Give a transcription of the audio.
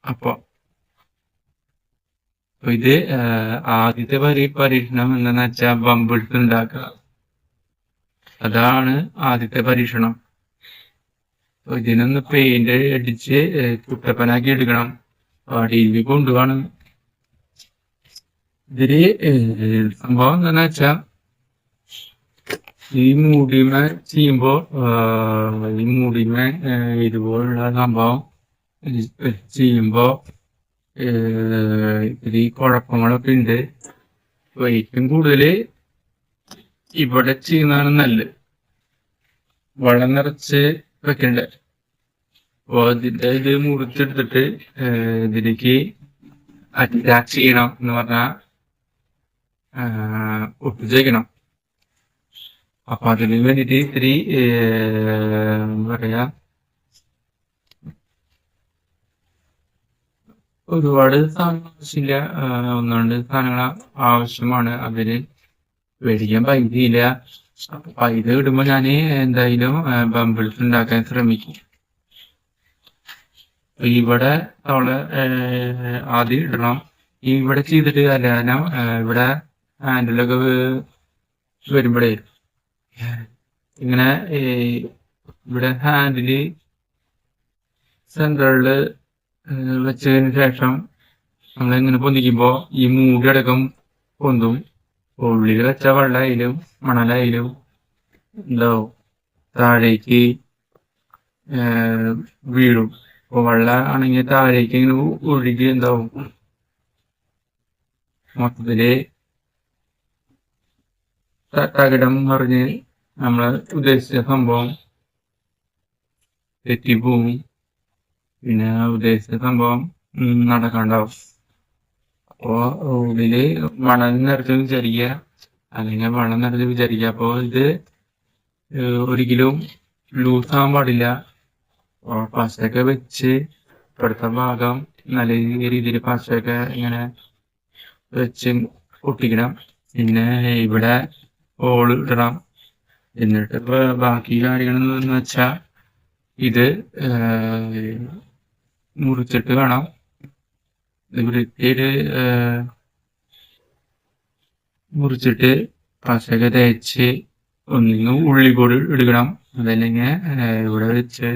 അപ്പൊ ഇത് ആദ്യത്തെ പരീക്ഷണം എന്താന്ന് വെച്ചാൽ ബമ്പിൾസ് ഉണ്ടാക്കുക. അതാണ് ആദ്യത്തെ പരീക്ഷണം. ഇതിനൊന്ന് പെയിന്റ് അടിച്ച് കുട്ടപ്പനാക്കി എടുക്കണം. അടിയിൽ കൊണ്ടുപോവാണ്. ഇതില് സംഭവം എന്താന്ന് വെച്ചാ ഈ മൂടിമ ചെയ്യുമ്പോ ഈ മൂടിമ ഇതുപോലുള്ള സംഭവം ചെയ്യുമ്പോ ഈ കുഴപ്പങ്ങളൊക്കെ ഉണ്ട്. ഏറ്റവും കൂടുതല് ഇവിടെ ചെയ്യുന്നതാണ് നല്ലത്. വെള്ളം നിറച്ച് വെക്കണ്ടേ. അപ്പൊ ഇതിന്റെ ഇത് മുറിച്ചെടുത്തിട്ട് ഇതിലേക്ക് അറ്റാച്ച് ചെയ്യണം എന്ന് പറഞ്ഞാൽ ഒട്ടിച്ചേക്കണം. അപ്പൊ അതിന് വേണ്ടിട്ട് ഇത്തിരി എന്താ പറയാ, ഒരുപാട് സാധനങ്ങൾ ആവശ്യമില്ല. ഒന്നുകൊണ്ട് സാധനങ്ങൾ ആവശ്യമാണ്. അതിന് മേടിക്കാൻ പൈസയില്ല. അപ്പൊ പൈസ കിട്ടുമ്പോ ഞാന് എന്തായാലും ബമ്പിൾസ് ഉണ്ടാക്കാൻ ശ്രമിക്കും. ഇവിടെ അവള് ആദ്യം ഇടണം. ഇവിടെ ചെയ്തിട്ട് കാരണം ഇവിടെ ഹാൻഡിലൊക്കെ വരുമ്പോഴേ ഇങ്ങനെ ഇവിടെ ഹാൻഡില് സെൻട്രലില് വെച്ചതിന് ശേഷം നമ്മളിങ്ങനെ പൊന്തിക്കുമ്പോ ഈ മൂടി അടക്കം പൊന്തും. ഉള്ളിൽ വെച്ച വെള്ളമായാലും മണലായാലും എന്താവും, താഴേക്ക് വീഴും. ഇപ്പൊ വെള്ളം ആണെങ്കിൽ താഴേക്ക് ഇങ്ങനെ ഒഴുകി എന്താവും, മൊത്തത്തില് തകിടം പറഞ്ഞ് നമ്മള് ഉദ്ദേശിച്ച സംഭവം തെറ്റിപ്പോവും. പിന്നെ ഉദ്ദേശിച്ച സംഭവം നടക്കാണ്ടാവും. അപ്പോ ഉള്ളില് മണൽ നിറച്ച് വിചാരിക്കുക, അല്ലെങ്കിൽ വെള്ളം നിറച്ച് വിചാരിക്കുക. അപ്പോ ഇത് ഒരിക്കലും ലൂസ് ആവാൻ പാടില്ല. പശയൊക്കെ വെച്ച് ഇപ്പുറത്തെ ഭാഗം നല്ല രീതിയിൽ പശയൊക്കെ ഇങ്ങനെ വെച്ച് ഒട്ടിക്കണം. പിന്നെ ഇവിടെ ഹോള് ഇടണം. എന്നിട്ട് ഇപ്പൊ ബാക്കി കാര്യങ്ങൾ എന്ന് വെച്ചാ ഇത് മുറിച്ചിട്ട് വേണം വൃത്തിയില് മുറിച്ചിട്ട് പശയൊക്കെ തേച്ച് ഒന്നിങ്ങ് ഉള്ളിക്കൂടി എടുക്കണം. അതല്ലെങ്കിൽ ഇവിടെ വെച്ച്